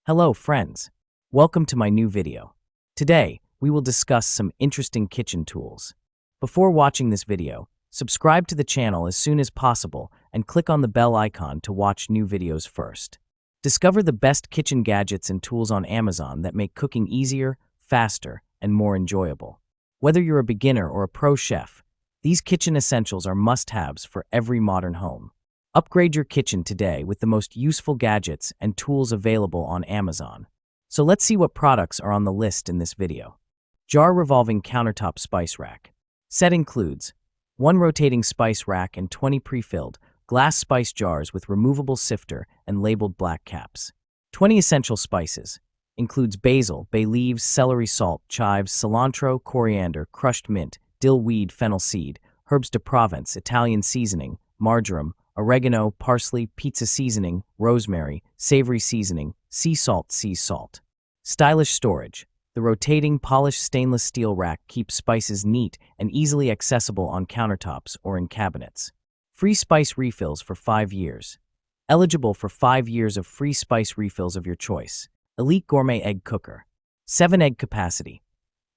Hello friends, welcome to my new video. Today, we will discuss some interesting kitchen tools. Before watching this video, subscribe to the channel as soon as possible and click on the bell icon to watch new videos first. Discover the best kitchen gadgets and tools on Amazon that make cooking easier, faster, and more enjoyable. Whether you're a beginner or a pro chef, these kitchen essentials are must-haves for every modern home. Upgrade your kitchen today with the most useful gadgets and tools available on Amazon. So let's see what products are on the list in this video. Jar revolving countertop spice rack. Set includes 1 rotating spice rack and 20 pre-filled glass spice jars with removable sifter and labeled black caps. 20 essential spices. Includes basil, bay leaves, celery salt, chives, cilantro, coriander, crushed mint, dill weed, fennel seed, herbs de Provence, Italian seasoning, marjoram, oregano, parsley, pizza seasoning, rosemary, savory seasoning, sea salt. Stylish storage. The rotating, polished stainless steel rack keeps spices neat and easily accessible on countertops or in cabinets. Free spice refills for 5 years. Eligible for 5 years of free spice refills of your choice. Elite gourmet egg cooker. 7 egg capacity.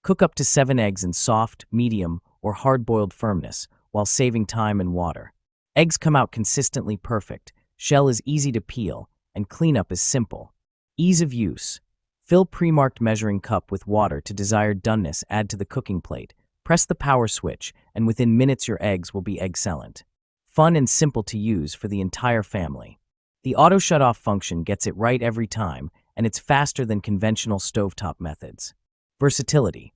Cook up to 7 eggs in soft, medium, or hard-boiled firmness while saving time and water. Eggs come out consistently perfect, shell is easy to peel, and cleanup is simple. Ease of use. Fill pre-marked measuring cup with water to desired doneness, add to the cooking plate, press the power switch, and within minutes your eggs will be excellent. Fun and simple to use for the entire family. The auto shut-off function gets it right every time, and it's faster than conventional stovetop methods. Versatility.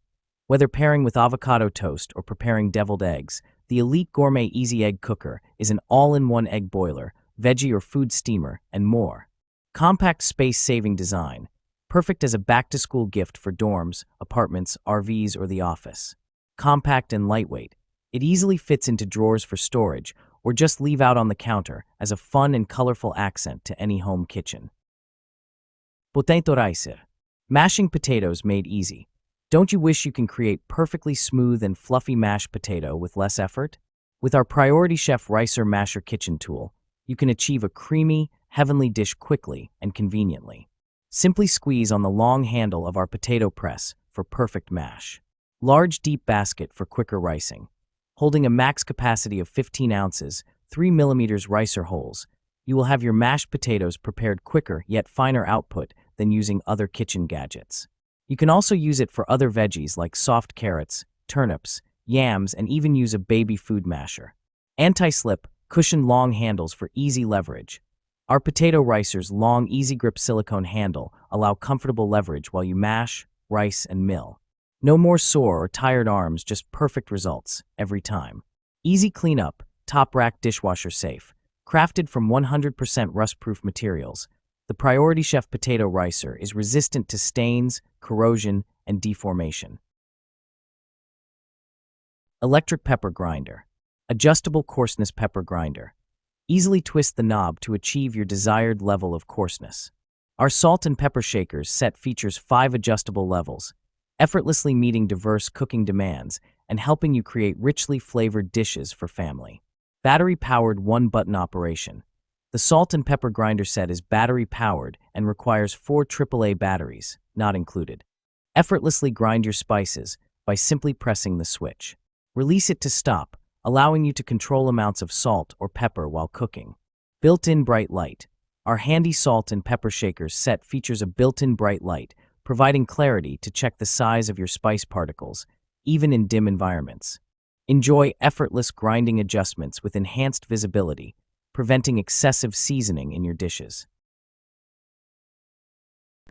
Whether pairing with avocado toast or preparing deviled eggs, the Elite Gourmet Easy Egg Cooker is an all-in-one egg boiler, veggie or food steamer, and more. Compact space-saving design, perfect as a back-to-school gift for dorms, apartments, RVs, or the office. Compact and lightweight, it easily fits into drawers for storage or just leave out on the counter as a fun and colorful accent to any home kitchen. Potento ricer, mashing potatoes made easy. Don't you wish you can create perfectly smooth and fluffy mashed potato with less effort? With our Priority Chef Ricer Masher kitchen tool, you can achieve a creamy, heavenly dish quickly and conveniently. Simply squeeze on the long handle of our potato press for perfect mash. Large deep basket for quicker ricing. Holding a max capacity of 15 ounces, 3 mm ricer holes, you will have your mashed potatoes prepared quicker yet finer output than using other kitchen gadgets. You can also use it for other veggies like soft carrots, turnips, yams, and even use a baby food masher. Anti-slip, cushioned long handles for easy leverage. Our potato ricer's long, easy grip silicone handle allow comfortable leverage while you mash, rice, and mill. No more sore or tired arms, just perfect results every time. Easy cleanup, top rack dishwasher safe. Crafted from 100% rust-proof materials, the Priority Chef Potato Ricer is resistant to stains, corrosion, and deformation. Electric pepper grinder. Adjustable coarseness pepper grinder. Easily twist the knob to achieve your desired level of coarseness. Our salt and pepper shakers set features 5 adjustable levels, effortlessly meeting diverse cooking demands and helping you create richly flavored dishes for family. Battery-powered one-button operation. The salt and pepper grinder set is battery-powered and requires 4 AAA batteries, not included. Effortlessly grind your spices by simply pressing the switch. Release it to stop, allowing you to control amounts of salt or pepper while cooking. Built-in bright light. Our handy salt and pepper shakers set features a built-in bright light, providing clarity to check the size of your spice particles, even in dim environments. Enjoy effortless grinding adjustments with enhanced visibility, preventing excessive seasoning in your dishes.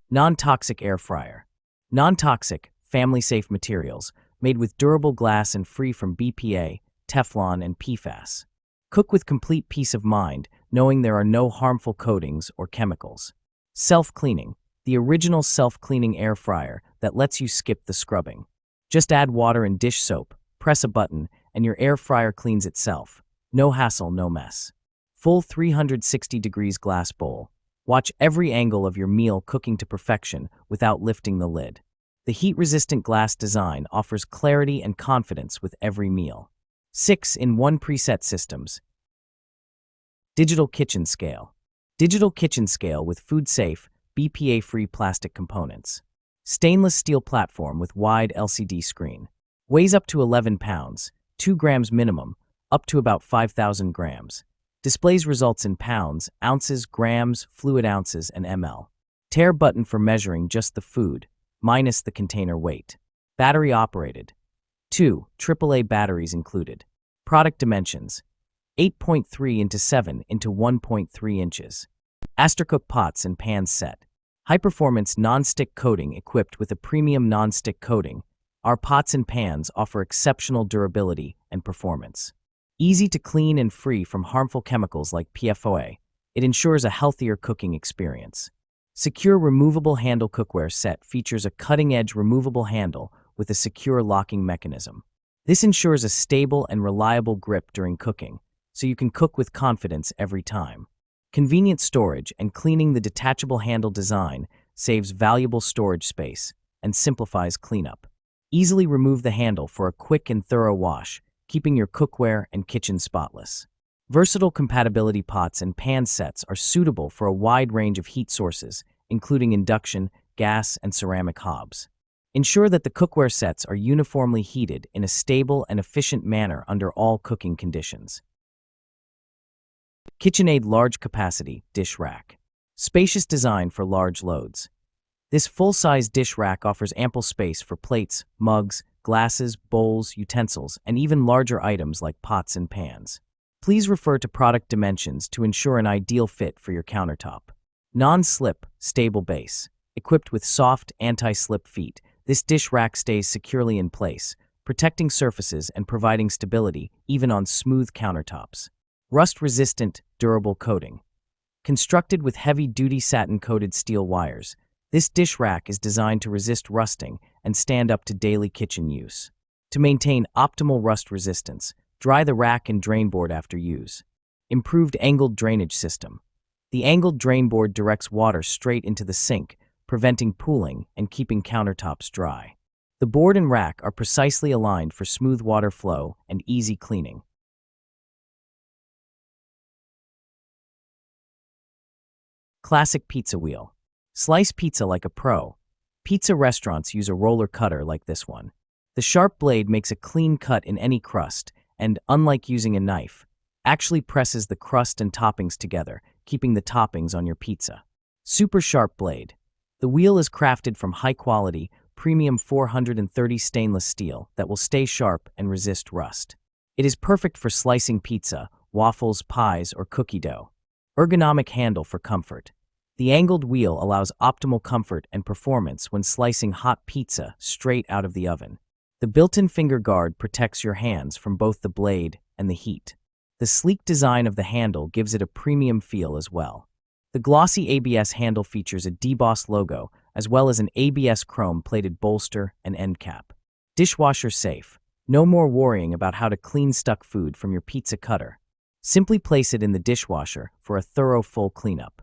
Non-toxic air fryer. Non-toxic, family-safe materials made with durable glass and free from BPA, Teflon, and PFAS. Cook with complete peace of mind, knowing there are no harmful coatings or chemicals. Self-cleaning. The original self-cleaning air fryer that lets you skip the scrubbing. Just add water and dish soap, press a button, and your air fryer cleans itself. No hassle, no mess. Full 360 degrees glass bowl. Watch every angle of your meal cooking to perfection without lifting the lid. The heat-resistant glass design offers clarity and confidence with every meal. 6-in-1 preset systems. Digital kitchen scale. Digital kitchen scale with food-safe, BPA-free plastic components. Stainless steel platform with wide LCD screen. Weighs up to 11 pounds, 2 grams minimum, up to about 5,000 grams. Displays results in pounds, ounces, grams, fluid ounces, and ml. Tare button for measuring just the food, minus the container weight. Battery operated. 2 AAA batteries included. Product dimensions: 8.3 into 7 into 1.3 inches. Astercook pots and pans set. High-performance non-stick coating equipped with a premium non-stick coating. Our pots and pans offer exceptional durability and performance. Easy to clean and free from harmful chemicals like PFOA, it ensures a healthier cooking experience. Secure removable handle cookware set features a cutting-edge removable handle with a secure locking mechanism. This ensures a stable and reliable grip during cooking, so you can cook with confidence every time. Convenient storage and cleaning. The detachable handle design saves valuable storage space and simplifies cleanup. Easily remove the handle for a quick and thorough wash, keeping your cookware and kitchen spotless. Versatile compatibility. Pots and pan sets are suitable for a wide range of heat sources, including induction, gas, and ceramic hobs. Ensure that the cookware sets are uniformly heated in a stable and efficient manner under all cooking conditions. KitchenAid large capacity dish rack. Spacious design for large loads. This full-size dish rack offers ample space for plates, mugs, glasses, bowls, utensils, and even larger items like pots and pans. Please refer to product dimensions to ensure an ideal fit for your countertop. Non-slip, stable base. Equipped with soft, anti-slip feet, this dish rack stays securely in place, protecting surfaces and providing stability even on smooth countertops. Rust-resistant, durable coating. Constructed with heavy-duty satin-coated steel wires, this dish rack is designed to resist rusting and stand up to daily kitchen use. To maintain optimal rust resistance, dry the rack and drain board after use. Improved angled drainage system. The angled drain board directs water straight into the sink, preventing pooling and keeping countertops dry. The board and rack are precisely aligned for smooth water flow and easy cleaning. Classic pizza wheel. Slice pizza like a pro. Pizza restaurants use a roller cutter like this one. The sharp blade makes a clean cut in any crust and, unlike using a knife, actually presses the crust and toppings together, keeping the toppings on your pizza. Super sharp blade. The wheel is crafted from high-quality, premium 430 stainless steel that will stay sharp and resist rust. It is perfect for slicing pizza, waffles, pies, or cookie dough. Ergonomic handle for comfort. The angled wheel allows optimal comfort and performance when slicing hot pizza straight out of the oven. The built-in finger guard protects your hands from both the blade and the heat. The sleek design of the handle gives it a premium feel as well. The glossy ABS handle features a debossed logo, as well as an ABS chrome-plated bolster and end cap. Dishwasher safe. No more worrying about how to clean stuck food from your pizza cutter. Simply place it in the dishwasher for a thorough full cleanup.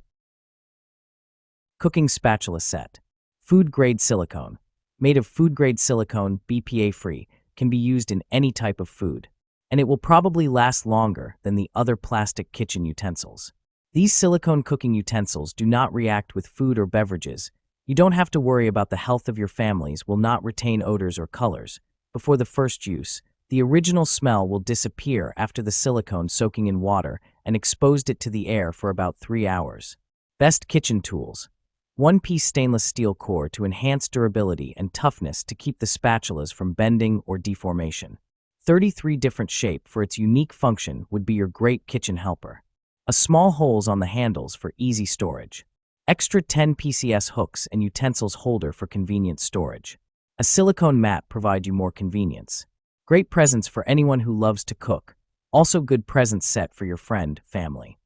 Cooking spatula set. Food-grade silicone. Made of food-grade silicone, BPA-free, can be used in any type of food, and it will probably last longer than the other plastic kitchen utensils. These silicone cooking utensils do not react with food or beverages. You don't have to worry about the health of your families will not retain odors or colors. Before the first use, the original smell will disappear after the silicone soaking in water and exposed it to the air for about 3 hours. Best kitchen tools. One-piece stainless steel core to enhance durability and toughness to keep the spatulas from bending or deformation. 33 different shape for its unique function would be your great kitchen helper. A small holes on the handles for easy storage. Extra 10 PCS hooks and utensils holder for convenient storage. A silicone mat provide you more convenience. Great presents for anyone who loves to cook. Also good present set for your friend, family.